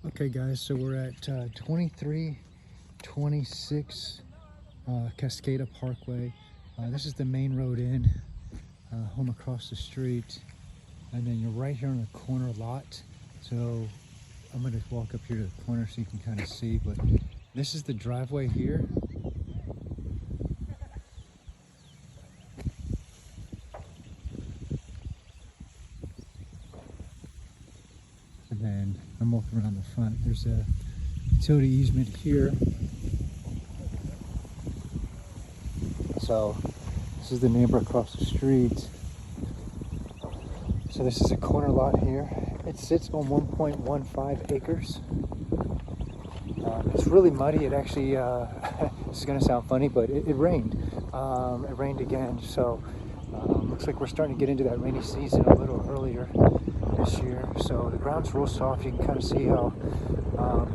Okay guys, so we're at 2326 Cascada Parkway. This is the main road in, home across the street, and then you're right here on the corner lot. So I'm going to walk up here to the corner so you can kind of see, but this is the driveway here. And then I'm walking around the front. There's a utility easement here. So this is the neighbor across the street. So this is a corner lot here. It sits on 1.15 acres. It's really muddy. It actually, this is gonna sound funny, but it rained. It rained again, so looks like we're starting to get into that rainy season a little earlier this year. So the ground's real soft. You can kind of see how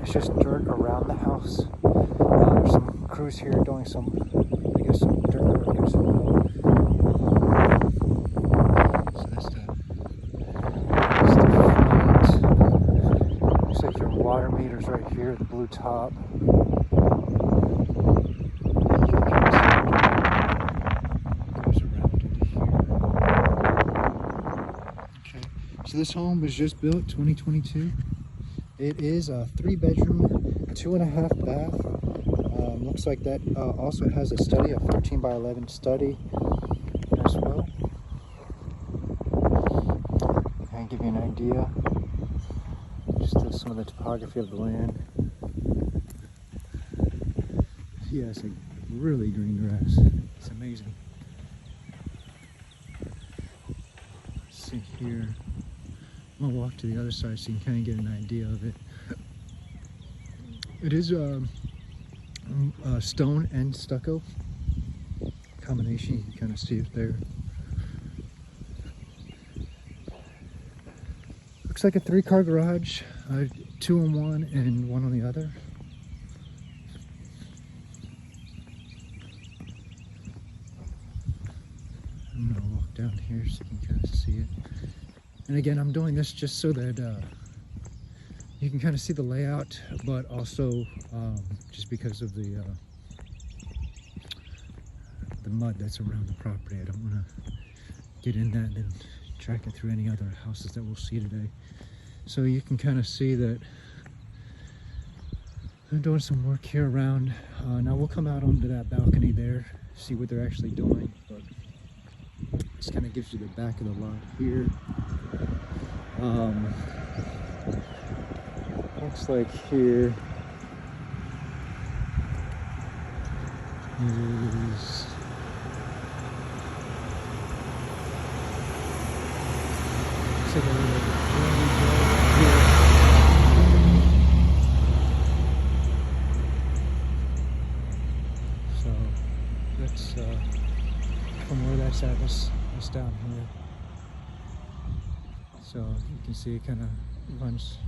it's just dirt around the house. There's some crews here doing some, I guess, some dirt work or some. So that's the front. Looks like your water meter's right here, the blue top. So this home was just built 2022. It is a 3-bedroom, 2.5 bath. Looks like that also has a study, a 14x11 study as well. And give you an idea, just some of the topography of the land. Yeah, it's like really green grass. It's amazing. Let's see here. I'm gonna walk to the other side so you can kind of get an idea of it. It is stone and stucco combination. You can kind of see it there. Looks like a 3-car garage, 2 on one and 1 on the other. I'm gonna walk down here so you can kind of see it. And again, I'm doing this just so that you can kind of see the layout, but also just because of the mud that's around the property. I don't want to get in that and track it through any other houses that we'll see today. So you can kind of see that I'm doing some work here around. Now we'll come out onto that balcony there, see what they're actually doing. But this kind of gives you the back of the lot here. Looks like here is a little here. So that's from where that's at, it's down here. So you can see it kind of runs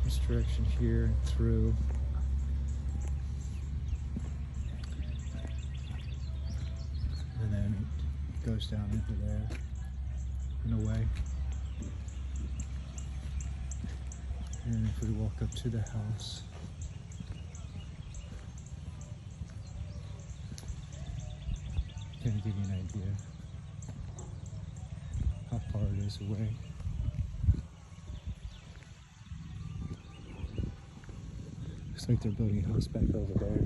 this direction here and through. And then it goes down into there and away. And if we walk up to the house, kind of give you an idea how far it is away. Looks like they're building a house back over there.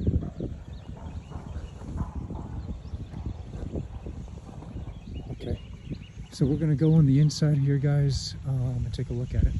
Okay, so we're gonna go on the inside here, guys, and take a look at it.